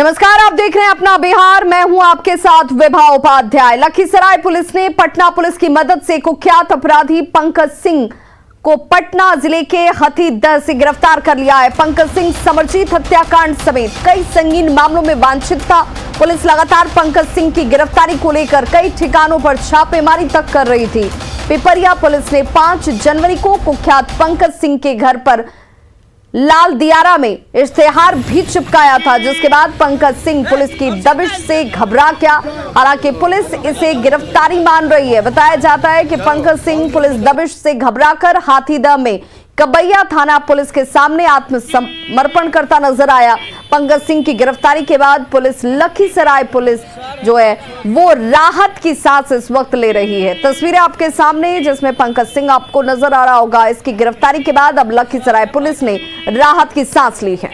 नमस्कार, आप देख रहे हैं अपना बिहार। मैं हूं आपके साथ विभा उपाध्याय। लखीसराय पुलिस ने पटना पुलिस की मदद से कुख्यात अपराधी पंकज सिंह को पटना जिले के हथीदह से गिरफ्तार कर लिया है। पंकज सिंह समरजीत हत्याकांड समेत कई संगीन मामलों में वांछित था। पुलिस लगातार पंकज सिंह की गिरफ्तारी को लेकर कई ठिकानों पर छापेमारी तक कर रही थी। पिपरिया पुलिस ने 5 जनवरी को कुख्यात पंकज सिंह के घर पर लाल दियारा में इश्तेहार भी चिपकाया था, जिसके बाद पंकज सिंह पुलिस की दबिश से घबरा गया। हालांकि पुलिस इसे गिरफ्तारी मान रही है। बताया जाता है कि पंकज सिंह पुलिस दबिश से घबराकर हाथीदह में कबैया थाना पुलिस के सामने आत्मसमर्पण करता नजर आया। पंकज सिंह की गिरफ्तारी के बाद पुलिस लखीसराय पुलिस जो है वो राहत की सांस इस वक्त ले रही है। तस्वीरें आपके सामने जिसमें पंकज सिंह आपको नजर आ रहा होगा। इसकी गिरफ्तारी के बाद अब लखीसराय पुलिस ने राहत की सांस ली है।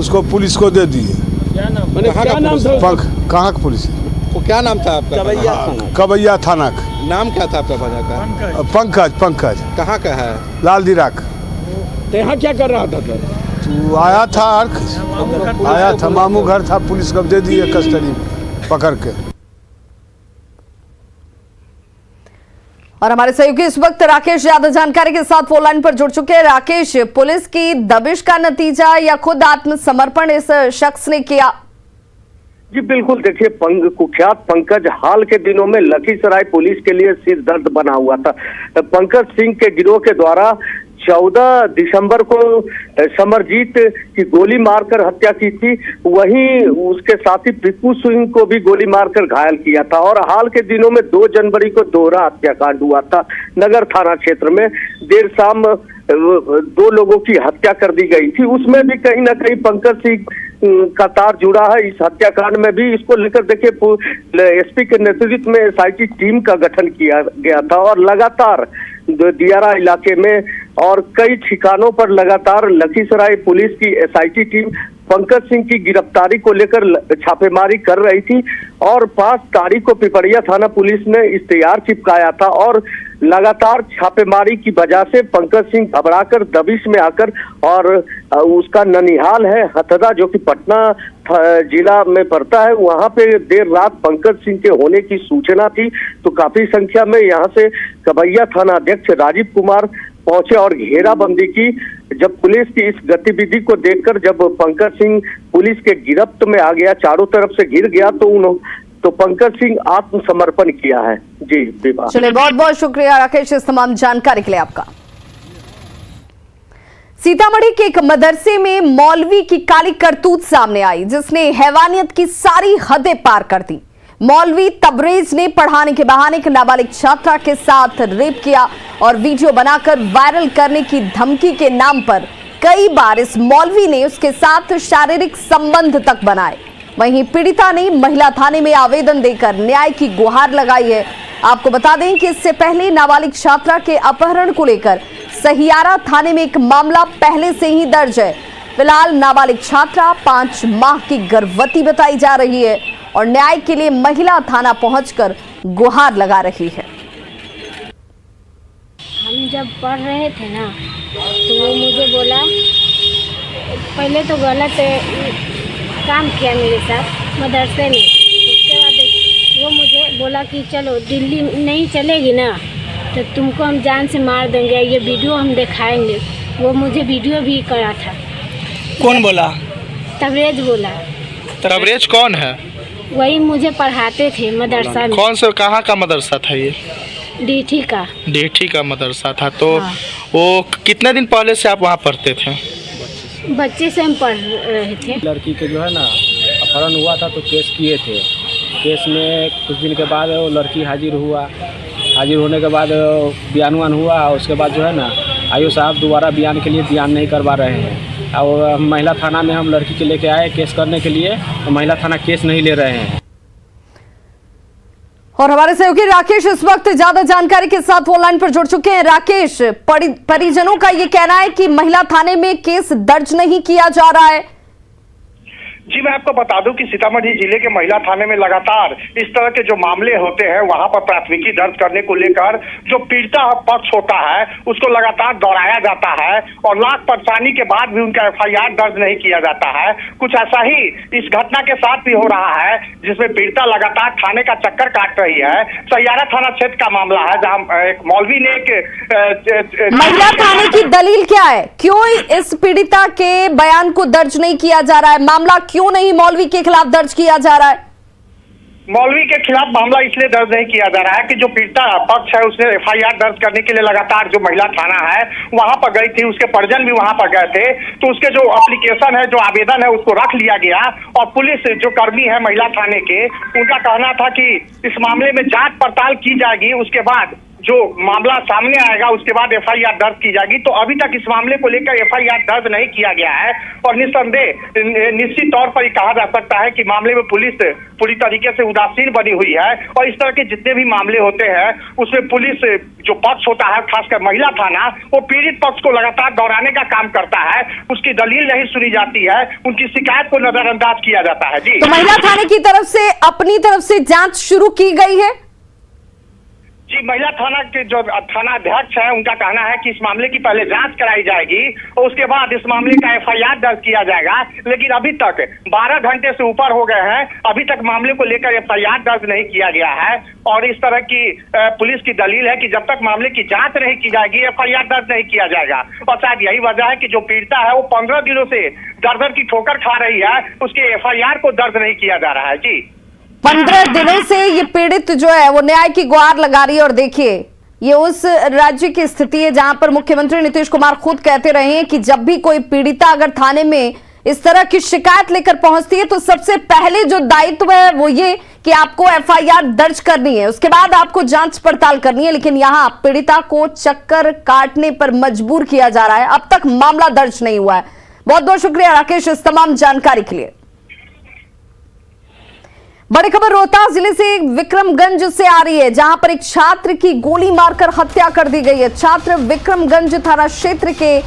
उसको पुलिस को दे दिए। क्या नाम था? कहाँ का पुलिस? वो क्या नाम था आपका? कबैया थाना का। नाम क्या था आपका भाजा का? पंकज। कहाँ का है? लाल दिराक। तो यहाँ क्या कर रहा था? तो आया था मामू घर था, पुलिस को दे दिए कस्टडी पकड़ के। और हमारे सहयोगी इस वक्त राकेश यादव जानकारी के साथ फोन लाइन पर जुड़ चुके हैं। राकेश, पुलिस की दबिश का नतीजा या खुद आत्मसमर्पण इस शख्स ने किया? जी बिल्कुल, देखिए कुख्यात पंकज हाल के दिनों में लखीसराय पुलिस के लिए सिर दर्द बना हुआ था। पंकज सिंह के गिरोह के द्वारा 14 दिसंबर को समरजीत की गोली मारकर हत्या की थी। वहीं उसके साथी पिप्पू सिंह को भी गोली मारकर घायल किया था। और हाल के दिनों में 2 जनवरी को दोहरा हत्याकांड हुआ था। नगर थाना क्षेत्र में देर शाम 2 लोगों की हत्या कर दी गई थी। उसमें भी कहीं ना कहीं पंकज सिंह का तार जुड़ा है। इस हत्याकांड में भी इसको लेकर देखिए एसपी के नेतृत्व में एसआईटी टीम का गठन किया गया था और लगातार दियारा इलाके में और कई ठिकानों पर लगातार लखीसराय पुलिस की एसआईटी टीम पंकज सिंह की गिरफ्तारी को लेकर छापेमारी कर रही थी। और 5 तारीख को पिपरिया थाना पुलिस ने इश्तेहार चिपकाया था और लगातार छापेमारी की वजह से पंकज सिंह घबराकर दबिश में आकर और उसका ननिहाल है हथदा जो कि पटना जिला में पड़ता है, वहां पे देर रात पंकज सिंह के होने की सूचना थी। तो काफी संख्या में यहां से कबैया थाना अध्यक्ष राजीव कुमार पहुंचे और घेराबंदी की। जब पुलिस की इस गतिविधि को देखकर जब पंकज सिंह पुलिस के गिरफ्त में आ गया, चारों तरफ से घिर गया, तो पंकज सिंह आत्मसमर्पण किया है। जी विभा। चलिए, बहुत बहुत शुक्रिया राकेश इस तमाम जानकारी के लिए आपका। सीतामढ़ी के एक मदरसे में मौलवी की काली करतूत सामने आई, जिसने हैवानियत की सारी हदें पार कर दी। मौलवी तबरेज ने पढ़ाने के बहाने एक नाबालिग छात्रा के साथ रेप किया और वीडियो बनाकर वायरल करने की धमकी के नाम पर कई बार इस मौलवी ने उसके साथ शारीरिक संबंध तक बनाए। वहीं पीड़िता ने महिला थाने में आवेदन देकर न्याय की गुहार लगाई है। आपको बता दें कि इससे पहले नाबालिग छात्रा के अपहरण को लेकर सहियारा थाने में एक मामला पहले से ही दर्ज है। फिलहाल नाबालिग छात्रा 5 माह की गर्भवती बताई जा रही है और न्याय के लिए महिला थाना पहुंचकर गुहार लगा रही है। हम जब पढ़ रहे थे ना, तो वो मुझे बोला, पहले तो गलत काम किया मेरे साथ मदरसे में। उसके बाद वो मुझे बोला कि चलो दिल्ली नहीं चलेगी ना तो तुमको हम जान से मार देंगे, ये वीडियो हम दिखाएंगे। वो मुझे वीडियो भी करा था। कौन बोला? तबरेज बोला। तबरेज कौन है? वही मुझे पढ़ाते थे मदरसा में। कौन से कहाँ का मदरसा था ये? डीठी का मदरसा था। तो हाँ। वो कितने दिन पहले से आप वहाँ पढ़ते थे? बच्चे से हम पढ़ रहे थे। लड़की के जो है ना अपहरण हुआ था तो केस किए थे। केस में कुछ दिन के बाद वो लड़की हाजिर हुआ। हाजिर होने के बाद बयान हुआ। उसके बाद जो है ना आयु साहब दोबारा बयान के लिए बयान नहीं करवा रहे हैं। और महिला थाना में हम लड़की के लेके आए केस करने के लिए, तो महिला थाना केस नहीं ले रहे हैं। और हमारे सहयोगी राकेश इस वक्त ज्यादा जानकारी के साथ फोन लाइन पर जुड़ चुके हैं। राकेश, परिजनों का ये कहना है कि महिला थाने में केस दर्ज नहीं किया जा रहा है। जी मैं आपको बता दूं कि सीतामढ़ी जिले के महिला थाने में लगातार इस तरह के जो मामले होते हैं वहां पर प्राथमिकी दर्ज करने को लेकर जो पीड़िता पक्ष होता है उसको लगातार दोहराया जाता है और लाख परेशानी के बाद भी उनका FIR दर्ज नहीं किया जाता है। कुछ ऐसा ही इस घटना के साथ भी हो रहा है जिसमें पीड़िता लगातार थाने का चक्कर काट रही है। सैयारा थाना क्षेत्र का मामला है जहां एक मौलवी ने एक महिला थाने की दलील क्या है? क्यों इस पीड़िता के बयान को दर्ज नहीं किया जा रहा है? मामला क्यों नहीं मौलवी के खिलाफ दर्ज किया जा रहा है? मौलवी के खिलाफ मामला इसलिए दर्ज नहीं किया जा रहा है कि जो पीड़िता पक्ष है उसने FIR दर्ज करने के लिए लगातार जो महिला थाना है वहां पर गई थी, उसके परिजन भी वहां पर गए थे, तो उसके जो एप्लीकेशन है, जो आवेदन है उसको रख लिया गया और पुलिस जो कर्मी है महिला थाने के उनका कहना था कि इस मामले में जांच पड़ताल की जाएगी, उसके बाद जो मामला सामने आएगा उसके बाद FIR दर्ज की जाएगी। तो अभी तक इस मामले को लेकर FIR दर्ज नहीं किया गया है और निस्संदेह निश्चित तौर पर कहा जा सकता है कि मामले में पुलिस पूरी तरीके से उदासीन बनी हुई है और इस तरह के जितने भी मामले होते हैं उसमें पुलिस जो पक्ष होता है खासकर महिला थाना वो पीड़ित पक्ष को लगातार दोहराने का काम करता है, उसकी दलील नहीं सुनी जाती है, उनकी शिकायत को नजरअंदाज किया जाता है। जी तो महिला थाने की तरफ से अपनी तरफ से जांच शुरू की गई है? जी महिला थाना के जो थाना अध्यक्ष है उनका कहना है कि इस मामले की पहले जांच कराई जाएगी और उसके बाद इस मामले का FIR दर्ज किया जाएगा, लेकिन अभी तक 12 घंटे से ऊपर हो गए हैं, अभी तक मामले को लेकर FIR दर्ज नहीं किया गया है और इस तरह की पुलिस की दलील है कि जब तक मामले की जांच नहीं की जाएगी FIR दर्ज नहीं किया जाएगा। और शायद यही वजह है कि जो पीड़िता है वो 15 दिनों से दर की ठोकर खा रही है, उसके FIR को दर्ज नहीं किया जा रहा है। जी 15 दिनों से ये पीड़ित जो है वो न्याय की गुहार लगा रही है और देखिए ये उस राज्य की स्थिति है जहां पर मुख्यमंत्री नीतीश कुमार खुद कहते रहे हैं कि जब भी कोई पीड़िता अगर थाने में इस तरह की शिकायत लेकर पहुंचती है तो सबसे पहले जो दायित्व है वो ये कि आपको FIR दर्ज करनी है, उसके बाद आपको जांच पड़ताल करनी है। लेकिन यहां पीड़िता को चक्कर काटने पर मजबूर किया जा रहा है, अब तक मामला दर्ज नहीं हुआ है। बहुत बहुत शुक्रिया राकेश इस तमाम जानकारी के लिए। बड़ी खबर रोहतास जिले से विक्रमगंज से आ रही है जहां पर एक छात्र की गोली मारकर हत्या कर दी गई है। छात्र विक्रमगंज थाना क्षेत्र के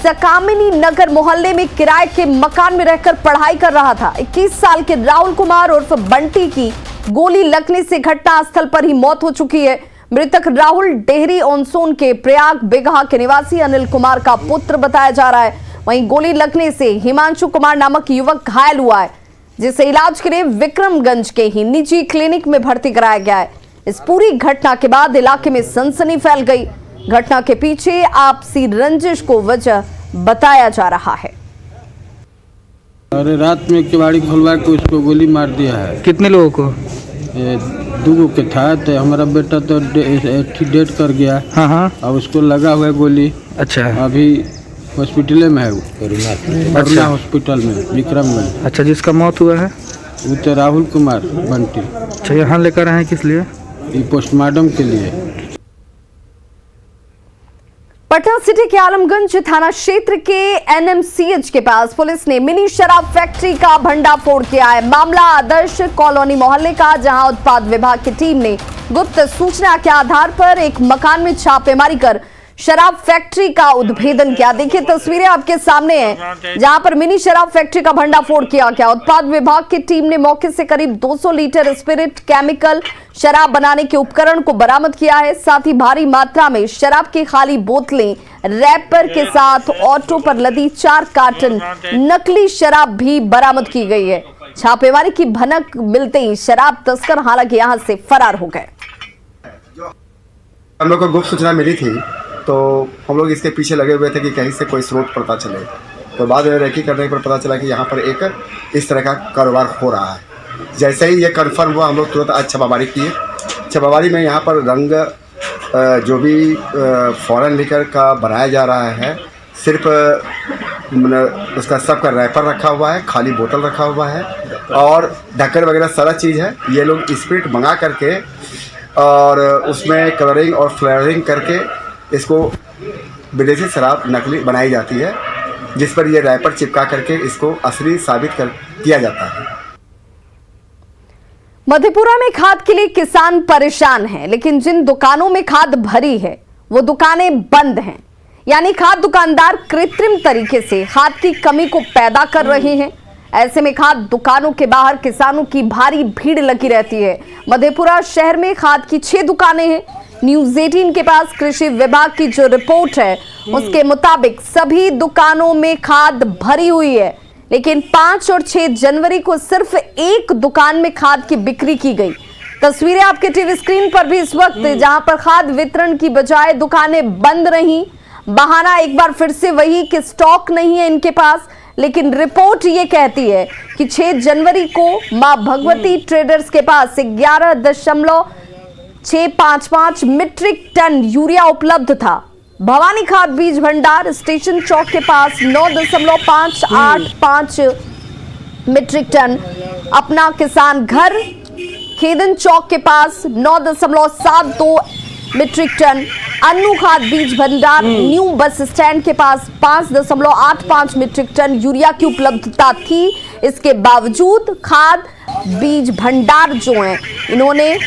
सकामिनी नगर मोहल्ले में किराए के मकान में रहकर पढ़ाई कर रहा था। 21 साल के राहुल कुमार उर्फ बंटी की गोली लगने से घटनास्थल पर ही मौत हो चुकी है। मृतक राहुल डेहरी ऑनसोन के प्रयाग बिगहा के निवासी अनिल कुमार का पुत्र बताया जा रहा है। वहीं गोली लगने से हिमांशु कुमार नामक युवक घायल हुआ है जिसे इलाज के लिए विक्रमगंज के ही निजी क्लिनिक में भर्ती कराया गया है। इस पूरी घटना के बाद इलाके में सनसनी फैल गई। घटना के पीछे आपसी रंजिश को वजह बताया जा रहा है। अरे रात में किवाड़ी खुलवा के उसको गोली मार दिया है। कितने लोगों को? 2 के था, तो हमारा बेटा तो डेथ कर गया। हाँ और उसको लगा हुआ है गोली। अच्छा, अभी हॉस्पिटल में है वो, अरुणा हॉस्पिटल में विक्रमगंज। अच्छा, जिसका मौत हुआ है वो तो राहुल कुमार बंटी। अच्छा, यहाँ लेकर आए हैं किस लिए? ये पोस्टमार्टम के लिए। पटना सिटी के आलमगंज थाना क्षेत्र के NMCH के पास पुलिस ने मिनी शराब फैक्ट्री का भंडाफोड़ किया है। मामला आदर्श कॉलोनी मोहल्ले का, जहां उत्पाद विभाग की टीम ने गुप्त सूचना के आधार पर एक मकान में छापेमारी कर शराब फैक्ट्री का उद्भेदन किया। देखिए तस्वीरें आपके सामने हैं जहां पर मिनी शराब फैक्ट्री का भंडाफोड़ किया गया। उत्पाद विभाग की टीम ने मौके से करीब 200 लीटर स्पिरिट केमिकल शराब बनाने के उपकरण को बरामद किया है। साथ ही भारी मात्रा में शराब की खाली बोतलें, रैपर के साथ ऑटो पर लदी 4 कार्टन नकली शराब भी बरामद की गई है। छापेमारी की भनक मिलते ही शराब तस्कर हालांकि यहां से फरार हो गए। हम लोग को गुप्त सूचना मिली थी तो हम लोग इसके पीछे लगे हुए थे कि कहीं से कोई स्रोत पता चले। तो बाद में रेकी करने पर पता चला कि यहाँ पर एक इस तरह का कारोबार हो रहा है। जैसे ही ये कन्फर्म हुआ हम लोग तुरंत आज छापामारी किए। छापामारी में यहाँ पर रंग जो भी फॉरेन लीकर का बनाया जा रहा है, सिर्फ उसका सबका रैपर रखा हुआ है, खाली बोतल रखा हुआ है और ढक्कन वगैरह सारा चीज़ है। ये लोग स्पिरिट मंगा करके और उसमें कलरिंग और फ्लेवरिंग करके इसको विदेशी शराब नकली बनाई जाती है, जिस पर यह रैपर चिपका करके इसको असली साबित किया जाता है। मधेपुरा में खाद के लिए किसान परेशान हैं, लेकिन जिन दुकानों में खाद भरी है वो दुकानें बंद हैं। यानी खाद दुकानदार कृत्रिम तरीके से खाद की कमी को पैदा कर रहे हैं। ऐसे में खाद दुकानों के बाहर किसानों की भारी भीड़ लगी रहती है। मधेपुरा शहर में खाद की 6 दुकानें हैं। न्यूज 18 के पास कृषि विभाग की जो रिपोर्ट है उसके मुताबिक सभी दुकानों में खाद भरी हुई है, लेकिन 5 और 6 जनवरी को सिर्फ एक दुकान में खाद की बिक्री की गई। तस्वीरें आपके टीवी स्क्रीन पर भी इस वक्त, जहां पर खाद वितरण की बजाय दुकानें बंद रहीं। बहाना एक बार फिर से वही कि स्टॉक नहीं है इनके पास, लेकिन रिपोर्ट ये कहती है कि 6 जनवरी को मां भगवती ट्रेडर्स के पास 11.655 मीट्रिक टन यूरिया उपलब्ध था। भवानी खाद बीज भंडार स्टेशन चौक के पास 9.585 मीट्रिक टन, अपना किसान घर खेदन चौक के पास 9.72 मीट्रिक टन, अन्नू खाद बीज भंडार न्यू बस स्टैंड के पास 5.85 मीट्रिक टन यूरिया की उपलब्धता थी। इसके बावजूद खाद बीज भंडार जो हैं इन्होंने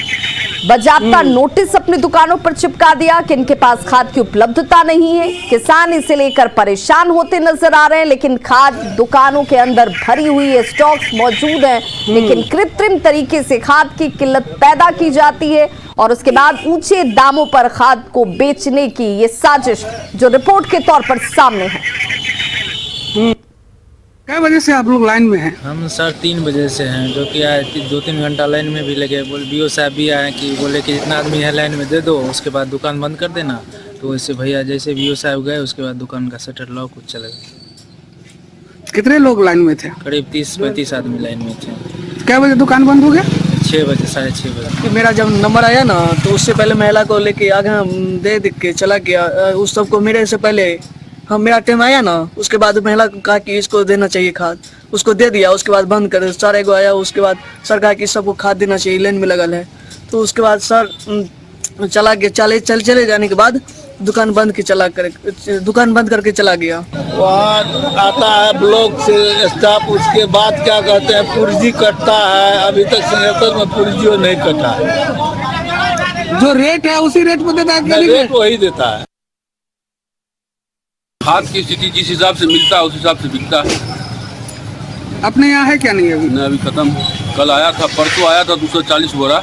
बाकायदा नोटिस अपनी दुकानों पर चिपका दिया कि इनके पास खाद की उपलब्धता नहीं है। किसान इसे लेकर परेशान होते नजर आ रहे हैं, लेकिन खाद दुकानों के अंदर भरी हुई है, स्टॉक्स मौजूद हैं, लेकिन कृत्रिम तरीके से खाद की किल्लत पैदा की जाती है और उसके बाद ऊंचे दामों पर खाद को बेचने की ये साजिश जो रिपोर्ट के तौर पर सामने है। क्या बजे से आप लोग लाइन में हैं? हम सर 3 बजे से हैं, जो कि आए 2-3 घंटा लाइन में भी लगे। बीओ साहब भी आए कि बोले कि जितना आदमी है लाइन में दे दो, उसके बाद दुकान बंद कर देना। तो वैसे भैया जैसे बीओ साहब गए उसके बाद दुकान का शटर लॉक चले गए। कितने लोग लाइन में थे? करीब 30-35 आदमी लाइन में थे। क्या बजे दुकान बंद हो गया? 6 बजे 6:30 बजे। मेरा जब नंबर आया ना तो उससे पहले महिला को लेके आगे दे के चला गया। उस सबको मेरे से पहले मेरा टाइम आया ना, उसके बाद महिला को कहा कि इसको देना चाहिए खाद, उसको दे दिया। उसके बाद बंद कर सारे को आया, उसके बाद सर कहा कि सबको खाद देना चाहिए, लाइन में लगल है। तो उसके बाद सर चला गया। चले जाने के बाद दुकान बंद करके चला गया। वहाँ आता है ब्लॉक से स्टाफ, उसके बाद क्या कहते हैं पुर्जी कटता है। अभी तक सिंहेश्वर में पुर्जियों नहीं कटा है। जो रेट है उसी रेट में देता है? रेट वही देता है। खाद की स्थिति जिस हिसाब से मिलता है उस हिसाब से बिकता है। अपने यहाँ है क्या? नहीं अभी नहीं, अभी खत्म। कल आया था, परसों आया था 240 बोरा,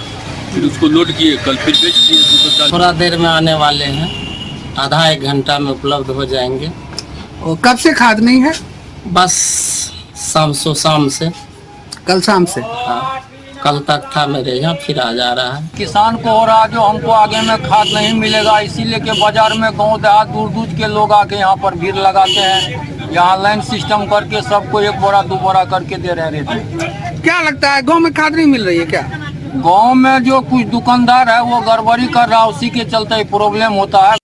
फिर उसको लोड किए, कल फिर बेच दिए 240। थोड़ा देर में आने वाले हैं, आधा 1 घंटा में उपलब्ध हो जाएंगे। और कब से खाद नहीं है? बस शाम से कल शाम से। हाँ, कल तक था मेरे यहाँ, फिर आ जा रहा है। किसान को हो रहा जो हमको आगे में खाद नहीं मिलेगा, इसीलिए के बाजार में गांव देहात दूर के लोग आके यहाँ पर भीड़ लगाते हैं। यहाँ लाइन सिस्टम करके सबको 1 बोरा 2 बोरा करके दे रहे थे। क्या लगता है गांव में खाद नहीं मिल रही है क्या? गांव में जो कुछ दुकानदार है वो गड़बड़ी कर रहा है, उसी के चलते प्रॉब्लम होता है।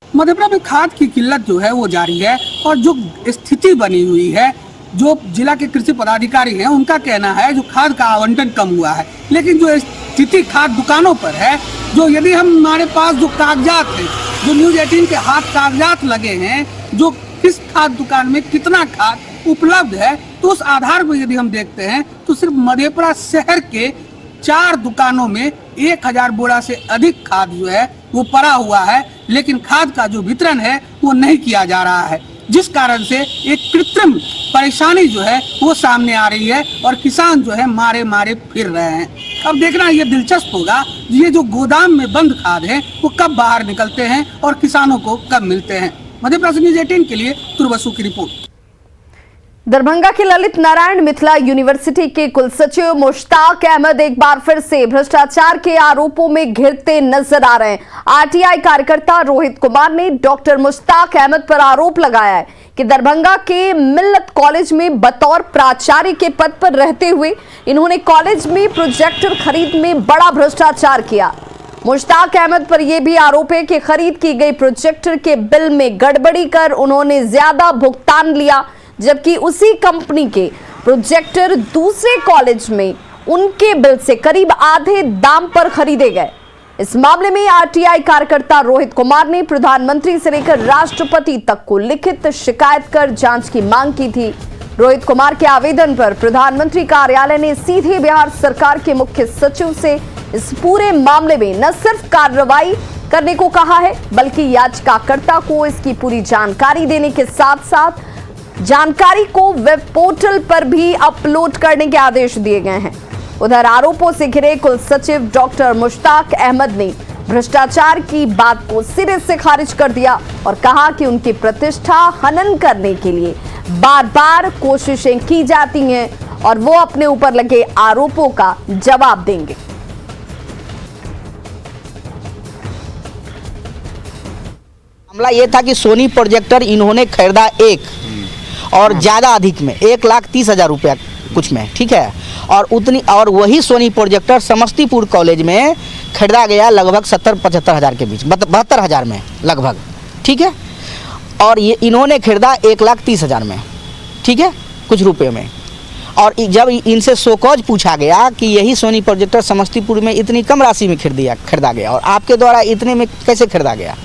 मधेपुरा में खाद की किल्लत जो है वो जारी है और जो स्थिति बनी हुई है, जो जिला के कृषि पदाधिकारी हैं उनका कहना है जो खाद का आवंटन कम हुआ है, लेकिन जो स्थिति खाद दुकानों पर है, जो यदि हमारे पास जो कागजात है, जो न्यूज 18 के हाथ कागजात लगे हैं, जो किस खाद दुकान में कितना खाद उपलब्ध है, तो उस आधार पर यदि हम देखते हैं तो सिर्फ मधेपुरा शहर के 4 दुकानों में 1000 बोरा से अधिक खाद जो है वो पड़ा हुआ है, लेकिन खाद का जो वितरण है वो नहीं किया जा रहा है, जिस कारण से एक कृत्रिम परेशानी जो है वो सामने आ रही है और किसान जो है मारे फिर रहे हैं। अब देखना ये दिलचस्प होगा ये जो गोदाम में बंद खाद है वो कब बाहर निकलते हैं और किसानों को कब मिलते हैं। मधेपुरा से न्यूज 18 के लिए तुरबसु की रिपोर्ट। दरभंगा के ललित नारायण मिथिला यूनिवर्सिटी के कुलसचिव मुश्ताक अहमद एक बार फिर से भ्रष्टाचार के आरोपों में घिरते नजर आ रहे हैं। आरटीआई कार्यकर्ता रोहित कुमार ने डॉक्टर मुश्ताक अहमद पर आरोप लगाया है कि दरभंगा के मिल्लत कॉलेज में बतौर प्राचार्य के पद पर रहते हुए इन्होंने कॉलेज में प्रोजेक्टर खरीद में बड़ा भ्रष्टाचार किया। मुश्ताक अहमद पर यह भी आरोप है कि खरीद की गई प्रोजेक्टर के बिल में गड़बड़ी कर उन्होंने ज्यादा भुगतान लिया, जबकि उसी कंपनी के प्रोजेक्टर दूसरे कॉलेज में उनके बिल से करीब आधे दाम पर खरीदे गए। इस मामले में आरटीआई कार्यकर्ता रोहित कुमार ने प्रधानमंत्री से लेकर राष्ट्रपति तक को लिखित शिकायत कर जांच की मांग की थी। रोहित कुमार के आवेदन पर प्रधानमंत्री कार्यालय ने सीधे बिहार सरकार के मुख्य सचिव से इस पूरे मामले में न सिर्फ कार्रवाई करने को कहा है, बल्कि याचिकाकर्ता को इसकी पूरी जानकारी देने के साथ साथ जानकारी को वेब पोर्टल पर भी अपलोड करने के आदेश दिए गए हैं। उधर आरोपों से घिरे कुल सचिव डॉक्टर मुश्ताक अहमद ने भ्रष्टाचार की बात को सिरे से खारिज कर दिया और कहा कि उनकी प्रतिष्ठा हनन करने के लिए बार बार कोशिशें की जाती हैं और वो अपने ऊपर लगे आरोपों का जवाब देंगे। मामला ये था कि सोनी प्रोजेक्टर इन्होंने खरीदा एक और ज़्यादा अधिक में 1,30,000 रुपया कुछ में, ठीक है, और वही सोनी प्रोजेक्टर समस्तीपुर कॉलेज में खरीदा गया लगभग 70-75 हज़ार के बीच, 72 हज़ार में लगभग, ठीक है, और ये इन्होंने खरीदा 1,30,000 में, ठीक है, कुछ रुपए में। और जब इनसे शोकॉज पूछा गया कि यही सोनी प्रोजेक्टर समस्तीपुर में इतनी कम राशि में खरीदा गया और आपके द्वारा इतने में कैसे खरीदा गया,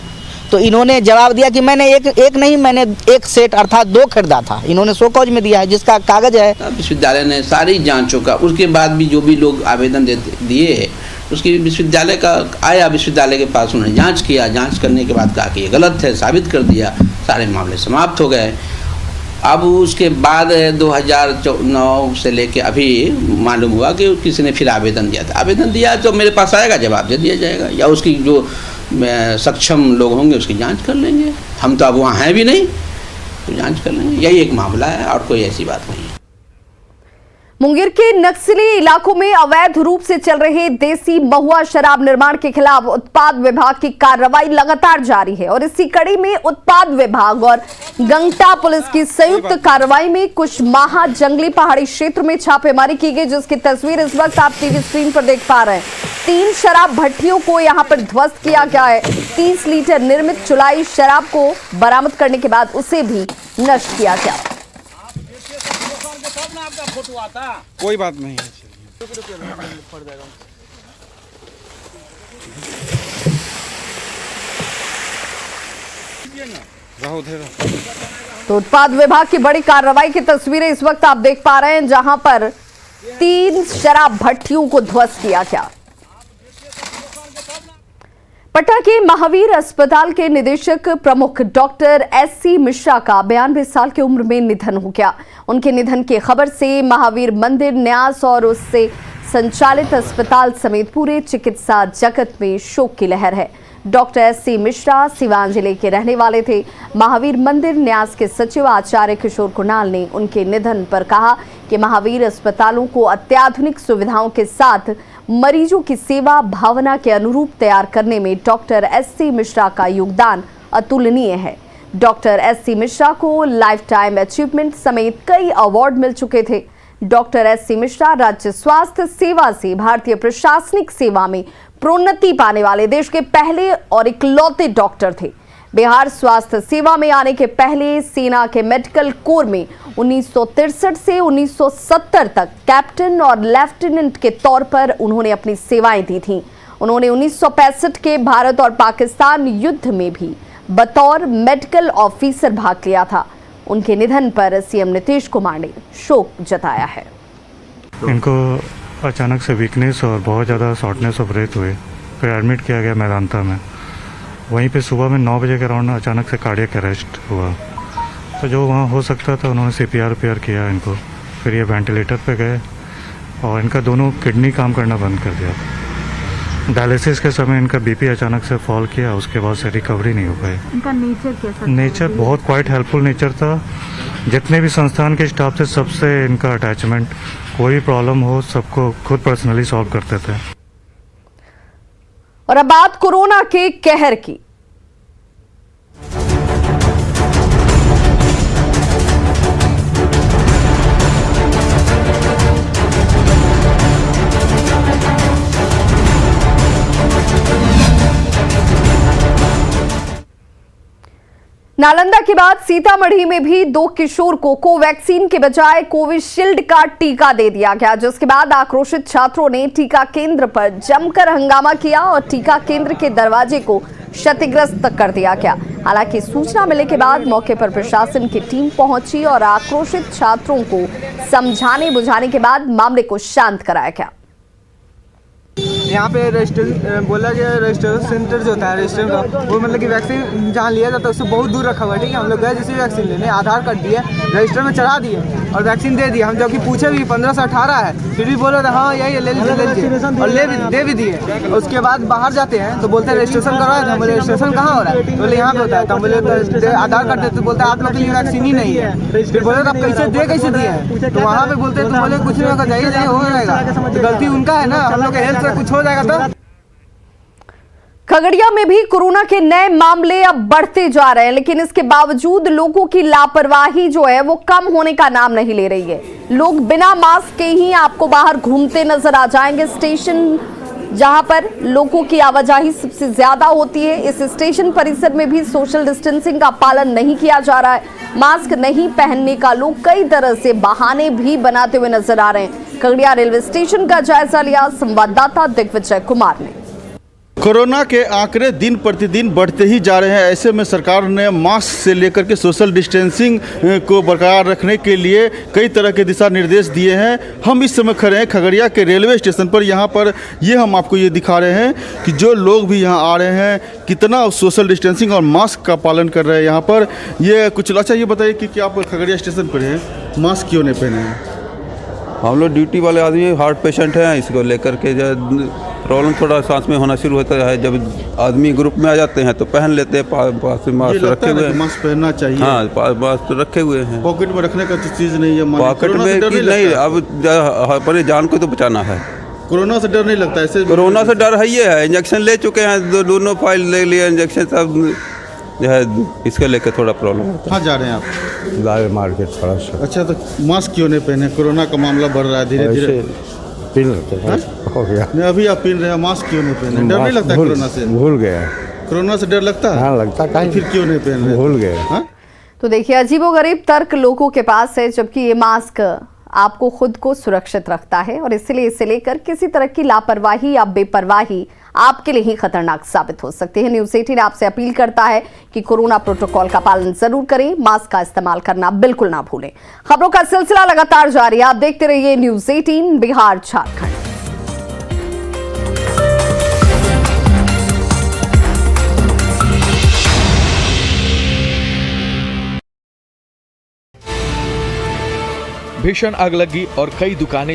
तो इन्होंने जवाब दिया कि मैंने एक नहीं, मैंने एक सेट अर्थात 2 खरीदा था। इन्होंने शोकॉज में दिया है जिसका कागज है। विश्वविद्यालय ने सारी जांचों का, उसके बाद भी जो भी लोग आवेदन दिए उसकी विश्वविद्यालय का आया, विश्वविद्यालय के पास उन्होंने जांच किया, जांच करने के बाद कहा कि ये गलत है, साबित कर दिया, सारे मामले समाप्त हो गए। अब उसके बाद 2009 से लेके अभी मालूम हुआ कि किसी ने फिर आवेदन दिया था। आवेदन दिया तो मेरे पास आएगा, जवाब दे दिया जाएगा, या उसकी जो सक्षम लोग होंगे उसकी जांच कर लेंगे। हम तो अब वहाँ हैं भी नहीं, तो जांच कर लेंगे। यही एक मामला है और कोई ऐसी बात नहीं है। मुंगेर के नक्सली इलाकों में अवैध रूप से चल रहे देसी महुआ शराब निर्माण के खिलाफ उत्पाद विभाग की कार्रवाई लगातार जारी है और इसी कड़ी में उत्पाद विभाग और गंगटा पुलिस की संयुक्त कार्रवाई में कुछ माह जंगली पहाड़ी क्षेत्र में छापेमारी की गई, जिसकी तस्वीर इस वक्त आप टीवी स्क्रीन पर देख पा रहे हैं। 3 शराब भट्टियों को यहां पर ध्वस्त किया गया है। 30 लीटर निर्मित चुलाई शराब को बरामद करने के बाद उसे भी नष्ट किया गया। कोई बात नहीं है। तो उत्पाद विभाग की बड़ी कार्रवाई की तस्वीरें इस वक्त आप देख पा रहे हैं, जहां पर 3 शराब भट्टियों को ध्वस्त किया गया। पटना के महावीर अस्पताल के निदेशक प्रमुख डॉक्टर एससी मिश्रा का 92 साल की उम्र में निधन हो गया। उनके निधन की खबर से महावीर मंदिर, न्यास और उससे संचालित अस्पताल समेत पूरे चिकित्सा जगत में शोक की लहर है। डॉक्टर एससी मिश्रा सिवान जिले के रहने वाले थे। महावीर मंदिर न्यास के सचिव आचार्य किशोर कुणाल ने उनके निधन पर कहा कि महावीर अस्पतालों को अत्याधुनिक सुविधाओं के साथ मरीजों की सेवा भावना के अनुरूप तैयार करने में डॉक्टर एससी मिश्रा का योगदान अतुलनीय है। डॉक्टर एससी मिश्रा को लाइफ टाइम अचीवमेंट समेत कई अवार्ड मिल चुके थे। डॉक्टर एससी मिश्रा राज्य स्वास्थ्य सेवा से भारतीय प्रशासनिक सेवा में प्रोन्नति पाने वाले देश के पहले और इकलौते डॉक्टर थे। बिहार स्वास्थ्य सेवा में आने के पहले सेना के मेडिकल कोर में 1963 से 1970 तक कैप्टन और लेफ्टिनेंट के तौर पर उन्होंने अपनी सेवाएं दी थीं। उन्होंने 1965 के भारत और पाकिस्तान युद्ध में भी बतौर मेडिकल ऑफिसर भाग लिया था। उनके निधन पर सीएम नीतीश कुमार ने शोक जताया है। इनको अचानक से वीकनेस और बहुत ज़्यादा शॉर्टनेस ऑफ ब्रेथ हुए, फिर एडमिट किया गया मेदांता में। वहीं पे सुबह में 9 बजे के अराउंड अचानक से कार्डियक अरेस्ट हुआ, तो जो वहाँ हो सकता था उन्होंने CPR किया इनको। फिर ये वेंटिलेटर पे गए और इनका दोनों किडनी काम करना बंद कर दिया। डायलिसिस के समय इनका BP अचानक से फॉल किया, उसके बाद से रिकवरी नहीं हो पाई। इनका नेचर कैसा? नेचर बहुत क्वाइट हेल्पफुल नेचर था। जितने भी संस्थान के स्टाफ थे सबसे इनका अटैचमेंट, कोई प्रॉब्लम हो सबको खुद पर्सनली सॉल्व करते थे। और अब बात कोरोना के कहर की। नालंदा के बाद सीतामढ़ी में भी 2 किशोर को कोवैक्सीन के बजाय कोविशील्ड का टीका दे दिया गया, जिसके बाद आक्रोशित छात्रों ने टीका केंद्र पर जमकर हंगामा किया और टीका केंद्र के दरवाजे को क्षतिग्रस्त कर दिया गया। हालांकि सूचना मिलने के बाद मौके पर प्रशासन की टीम पहुंची और आक्रोशित छात्रों को समझाने बुझाने के बाद मामले को शांत कराया गया। यहाँ पे बोला गया रजिस्ट्रेशन सेंटर जो होता है रजिस्ट्रेशन का, वो मतलब कि वैक्सीन जहाँ लिया जाता है उससे बहुत दूर रखा हुआ है। ठीक है, हम लोग गए जैसे वैक्सीन लेने, आधार कार्ड दिए, रजिस्टर में चढ़ा दिए और वैक्सीन दे दिया। हम जबकि पूछे भी 15 से 18 है, फिर भी बोले हाँ यही ले लीजिए और दे भी दिए। उसके बाद बाहर जाते हैं तो बोलते हैं रजिस्ट्रेशन करवाए थे। हम बोले रजिस्ट्रेशन कहाँ हो रहा है? बोले यहाँ पे होता है। तो हम बोले आधार कार्ड देते, बोलते हैं आप लोग के लिए वैक्सीन ही नहीं है। फिर बोले आप कैसे दिए हैं? तो वहाँ पे बोलते हैं तो बोले कुछ नहीं होगा, जाइए हो जाएगा। तो गलती उनका है ना, हम लोग के हेल्थ से कुछ हो जाएगा तो। खगड़िया में भी कोरोना के नए मामले अब बढ़ते जा रहे हैं, लेकिन इसके बावजूद लोगों की लापरवाही जो है वो कम होने का नाम नहीं ले रही है। लोग बिना मास्क के ही आपको बाहर घूमते नजर आ जाएंगे। स्टेशन जहां पर लोगों की आवाजाही सबसे ज्यादा होती है, इस स्टेशन परिसर में भी सोशल डिस्टेंसिंग का पालन नहीं किया जा रहा है। मास्क नहीं पहनने का लोग कई तरह से बहाने भी बनाते हुए नजर आ रहे हैं। खगड़िया रेलवे स्टेशन का जायजा लिया संवाददाता दिग्विजय कुमार ने। कोरोना के आंकड़े दिन प्रतिदिन बढ़ते ही जा रहे हैं। ऐसे में सरकार ने मास्क से लेकर के सोशल डिस्टेंसिंग को बरकरार रखने के लिए कई तरह के दिशा निर्देश दिए हैं। हम इस समय खड़े हैं खगड़िया के रेलवे स्टेशन पर। यहाँ पर हम आपको ये दिखा रहे हैं कि जो लोग भी यहाँ आ रहे हैं कितना सोशल डिस्टेंसिंग और मास्क का पालन कर रहे हैं यहाँ पर। ये कुछ अच्छा ये बताइए कि आप खगड़िया स्टेशन पर हैं, मास्क क्यों नहीं पहने हैं? हम लोग ड्यूटी वाले आदमी हार्ट पेशेंट हैं, इसको लेकर के जो प्रॉब्लम थोड़ा सांस में होना शुरू होता है। जब आदमी ग्रुप में आ जाते हैं तो पहन लेते हैं, पास में मास्क रखे हुए हैं। मास्क पहनना चाहिए। हाँ, मास्क रखे हुए हैं। पॉकेट में रखने का चीज़ नहीं है। पॉकेट में नहीं, अब अपने जान को तो बचाना है। कोरोना से डर नहीं लगता? ऐसे कोरोना से डर है, ये है। इंजेक्शन ले चुके हैं, दोनों फाइल ले लिए इंजेक्शन, सब जो है इसके लेकर थोड़ा प्रॉब्लम होता है। कहाँ जा रहे हैं आप? लाल मार्केट थोड़ा सा। अच्छा, तो मास्क क्यों नहीं पहने? कोरोना का मामला बढ़ रहा है धीरे धीरे। पीन लेते हैं, हो गया। नहीं, अभी आप पीन रहे हैं, मास्क क्यों नहीं पहने? डर नहीं लगता कोरोना से? भूल गया। कोरोना से डर लगता है? हाँ लगता है। फिर क्यों नहीं पहन रहे? भूल गए। तो देखिए, अजीबोगरीब तर्क लोगों के पास है, जबकि ये मास्क आपको खुद को सुरक्षित रखता है और इसलिए इसे लेकर किसी तरह की लापरवाही या बेपरवाही आपके लिए ही खतरनाक साबित हो सकती है। न्यूज़ 18 आपसे अपील करता है कि कोरोना प्रोटोकॉल का पालन जरूर करें, मास्क का इस्तेमाल करना बिल्कुल ना भूलें। खबरों का सिलसिला लगातार जारी है, आप देखते रहिए न्यूज़ 18 बिहार झारखंड। भीषण आग लगी और कई दुकानें